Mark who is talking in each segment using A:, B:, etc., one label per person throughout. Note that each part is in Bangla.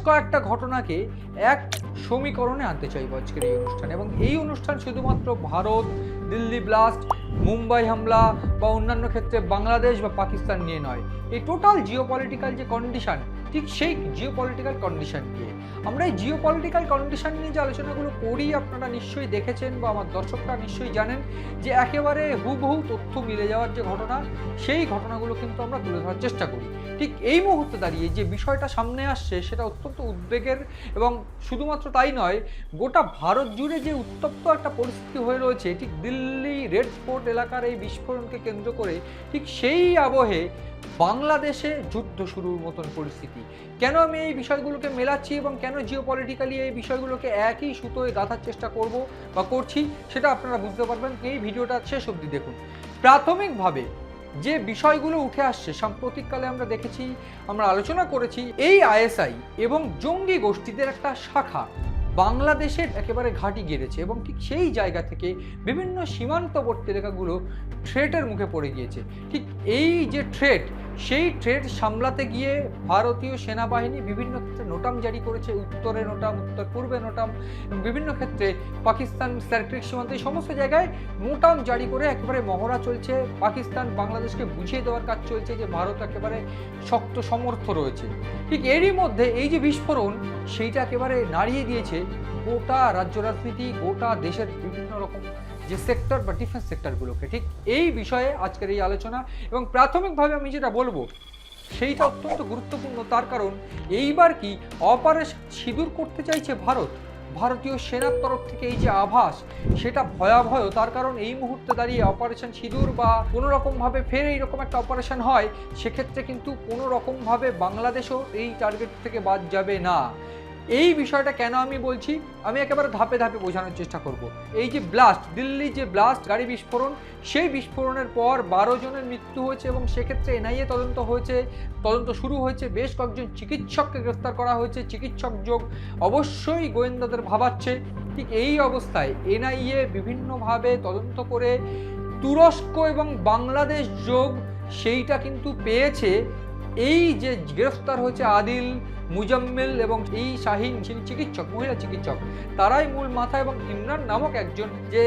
A: কয়েকটা ঘটনাকে এক সমীকরণে আনতে চাইব আজকের এই অনুষ্ঠানে। এবং এই অনুষ্ঠান শুধুমাত্র ভারত, দিল্লি ব্লাস্ট, মুম্বাই হামলা বা অন্যান্য ক্ষেত্রে বাংলাদেশ বা পাকিস্তান নিয়ে নয়। এই টোটাল জিওপলিটিক্যাল যে কন্ডিশন, ঠিক সেই জিওপলিটিক্যাল কন্ডিশন নিয়ে আমরা এই জিওপলিটিক্যাল কন্ডিশন নিয়ে যে আলোচনাগুলো করি আপনারা নিশ্চয়ই দেখেছেন বা আমার দর্শকরা নিশ্চয়ই জানেন যে একেবারে হুবহু তথ্য মিলে যাওয়ার যে ঘটনা, সেই ঘটনাগুলো কিন্তু আমরা তুলে ধরার চেষ্টা করি। ঠিক এই মুহূর্তে দাঁড়িয়ে যে বিষয়টা সামনে আসছে সেটা অত্যন্ত উদ্বেগের, এবং শুধুমাত্র তাই নয়, গোটা ভারত জুড়ে যে উত্তপ্ত একটা পরিস্থিতি হয়ে রয়েছে ঠিক দিল্লি রেড ফোর্ট এলাকার এই বিস্ফোরণকে কেন্দ্র করে, ঠিক সেই আবহে বাংলাদেশে যুদ্ধ শুরুর মতন পরিস্থিতি। কেন আমি এই বিষয়গুলোকে মেলাচ্ছি এবং কেন জিওপলিটিক্যালি এই বিষয়গুলোকে একই সুতোয় গাঁথার চেষ্টা করব বা করছি সেটা আপনারা বুঝতে পারবেন এই ভিডিওটা শেষ অবধি দেখুন। প্রাথমিকভাবে যে বিষয়গুলো উঠে আসছে সাম্প্রতিককালে আমরা দেখেছি, আমরা আলোচনা করেছি, এই আইএসআই এবং জঙ্গি গোষ্ঠীদের একটা শাখা বাংলাদেশের একেবারে ঘাঁটি গেড়েছে এবং ঠিক সেই জায়গা থেকে বিভিন্ন সীমান্তবর্তী এলাকাগুলো থ্রেটের মুখে পড়ে গিয়েছে। ঠিক এই যে থ্রেট, সেই থ্রেট সামলাতে গিয়ে ভারতীয় সেনাবাহিনী বিভিন্ন ক্ষেত্রে নোটাম জারি করেছে, উত্তরে নোটাম, উত্তর পূর্বে নোটাম, এবং বিভিন্ন ক্ষেত্রে পাকিস্তান স্যাক্রিক সীমান্ত এই সমস্ত জায়গায় নোটাম জারি করে একেবারে মহড়া চলছে। পাকিস্তান বাংলাদেশকে বুঝিয়ে দেওয়ার কাজ চলছে যে ভারত একেবারে শক্ত সমর্থ রয়েছে। ঠিক এরই মধ্যে এই যে বিস্ফোরণ, সেইটা একেবারে নাড়িয়ে দিয়েছে গোটা রাজ্য রাজনীতি, গোটা দেশের বিভিন্ন রকম যে সেক্টর বা ডিফেন্স সেক্টরগুলোকে। ঠিক এই বিষয়ে আজকের এই আলোচনা, এবং প্রাথমিকভাবে আমি যেটা বলবো সেইটা অত্যন্ত গুরুত্বপূর্ণ। তার কারণ এইবার কি অপারেশন সিঁদুর করতে চাইছে ভারত, ভারতীয় সেনার তরফ থেকে এই যে আভাস সেটা ভয়াবহ। তার কারণ এই মুহূর্তে দাঁড়িয়ে অপারেশন সিঁদুর বা কোনো রকমভাবে ফের এইরকম একটা অপারেশন হয়, সেক্ষেত্রে কিন্তু কোনো রকমভাবে বাংলাদেশও এই টার্গেট থেকে বাদ যাবে না। এই বিষয়টা কেন আমি বলছি, আমি একেবারে ধাপে ধাপে বোঝানোর চেষ্টা করব। এই যে ব্লাস্ট, দিল্লি যে ব্লাস্ট গাড়ি বিস্ফোরণ, সেই বিস্ফোরণের পর 12 জনের মৃত্যু হয়েছে এবং সেক্ষেত্রে এনআইএ তদন্ত হয়েছে, তদন্ত শুরু হয়েছে, বেশ কয়েকজন চিকিৎসককে গ্রেফতার করা হয়েছে, চিকিৎসক যোগ অবশ্যই গোয়েন্দাদের ভাবাচ্ছে। ঠিক এই অবস্থায় এনআইএ বিভিন্নভাবে তদন্ত করে তুরস্ক এবং বাংলাদেশ যোগ সেইটা কিন্তু পেয়েছে। এই যে গ্রেফতার হয়েছে আদিল, মুজাম্মিল এবং এই শাহিন, যিনি চিকিৎসক, মহিলা চিকিৎসক, তারাই মূল মাথা, এবং ইমরান নামক একজন যে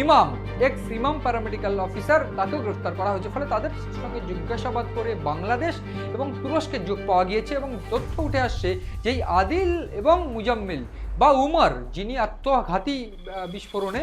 A: ইমাম, এক্স ইমাম প্যারামেডিক্যাল অফিসার, তাকেও গ্রেফতার করা হয়েছে। ফলে তাদের সঙ্গে জিজ্ঞাসাবাদ করে বাংলাদেশ এবং তুরস্কের যোগ পাওয়া গিয়েছে এবং তথ্য উঠে আসছে যে এই আদিল এবং মুজাম্মিল বা উমর, যিনি আত্মঘাতী বিস্ফোরণে,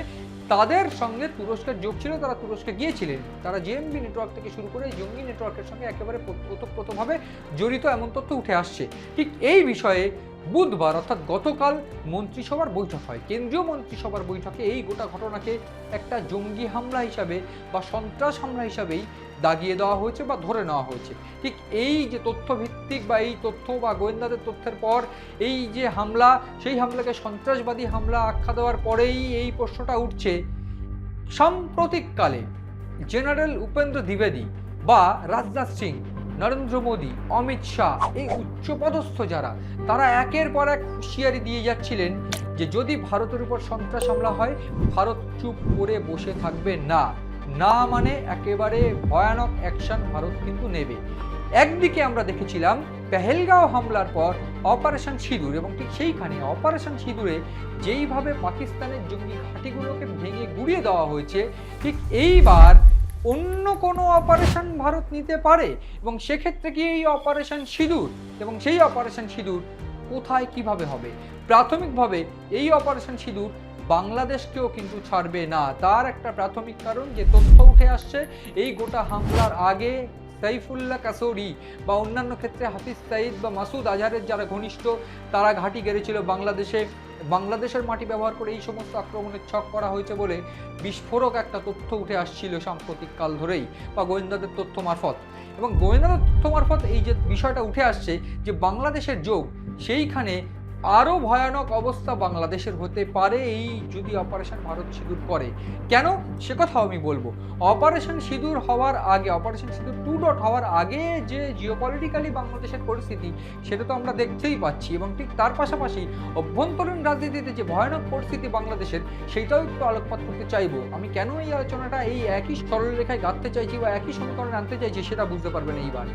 A: তাদের সঙ্গে তুরস্কের যোগ ছিল, তারা তুরস্কে গিয়েছিলেন, তারা জেএমবি নেটওয়ার্ক থেকে শুরু করে জঙ্গি নেটওয়ার্কের সঙ্গে একেবারে ওতপ্রোতভাবে জড়িত, এমন তথ্য উঠে আসছে। ঠিক এই বিষয়ে বুধবার অর্থাৎ গতকাল মন্ত্রিসভার বৈঠক হয়। কেন্দ্রীয় মন্ত্রিসভার বৈঠকে এই গোটা ঘটনাকে একটা জঙ্গি হামলা হিসাবে বা সন্ত্রাস হামলা হিসাবেই দাগিয়ে দেওয়া হয়েছে বা ধরে নেওয়া হয়েছে। ঠিক এই যে তথ্যভিত্তিক বা এই তথ্য বা গোয়েন্দাদের তথ্যের পর এই যে হামলা, সেই হামলাকে সন্ত্রাসবাদী হামলা আখ্যা দেওয়ার পরেই এই প্রশ্নটা উঠছে, সাম্প্রতিককালে জেনারেল উপেন্দ্র দ্বিবেদী বা রাজনাথ সিং, নরেন্দ্র মোদী, অমিত শাহ, এই উচ্চপদস্থ যারা, তারা একের পর এক হুঁশিয়ারি দিয়ে যাচ্ছিলেন যে যদি ভারতের উপর সন্ত্রাস হামলা হয় ভারত চুপ করে বসে থাকবে না, না মানে একেবারে ভয়ানক অ্যাকশন ভারত কিন্তু নেবে। একদিকে আমরা দেখেছিলাম পেহেলগাঁও হামলার পর অপারেশন সিঁদুর, এবং ঠিক সেইখানে অপারেশন সিঁদুরে যেইভাবে পাকিস্তানের জঙ্গি ঘাঁটিগুলোকে ভেঙে গুড়িয়ে দেওয়া হয়েছে, ঠিক এইবার অন্য কোনো অপারেশন ভারত নিতে পারে, এবং সেক্ষেত্রে কি এই অপারেশন সিঁদুর, এবং সেই অপারেশন সিঁদুর কোথায় কিভাবে হবে। প্রাথমিকভাবে এই অপারেশন সিঁদুর বাংলাদেশকেও কিন্তু ছাড়বে না। তার একটা প্রাথমিক কারণ যে তথ্য উঠে আসছে, এই গোটা হামলার আগে সাইফুল্লাহ কাসোরি বা অন্যান্য ক্ষেত্রে হাফিজ সাইদ বা মাসুদ আজহারের যারা ঘনিষ্ঠ, তারা ঘাঁটি গেড়েছিল বাংলাদেশে, বাংলাদেশের মাটি ব্যবহার করে এই সমস্ত আক্রমণের ছক করা হয়েছে বলে বিস্ফোরক একটা তথ্য উঠে আসছিল সাম্প্রতিক কাল ধরেই বা গোয়েন্দাদের তথ্য মারফত। এবং গোয়েন্দাদের তথ্য মারফত এই যে বিষয়টা উঠে আসছে যে বাংলাদেশের যোগ, সেইখানে আরও ভয়ানক অবস্থা বাংলাদেশের হতে পারে এই যদি অপারেশন ভারত সিঁদুর করে। কেন সে কথাও আমি বলবো। অপারেশন সিঁদুর হওয়ার আগে, অপারেশন সিঁদুর 2 হওয়ার আগে যে জিওপলিটিক্যালি বাংলাদেশের পরিস্থিতি, সেটা তো আমরা দেখতেই পাচ্ছি, এবং ঠিক তার পাশাপাশি অভ্যন্তরীণ রাজনীতিতে যে ভয়ানক পরিস্থিতি বাংলাদেশের, সেইটাও একটু আলোকপাত করতে চাইবো। আমি কেন এই আলোচনাটা এই একই সরলরেখায় গাঁথতে চাইছি বা একই সমীকরণে আনতে চাইছি সেটা বুঝতে পারবেন এইবার।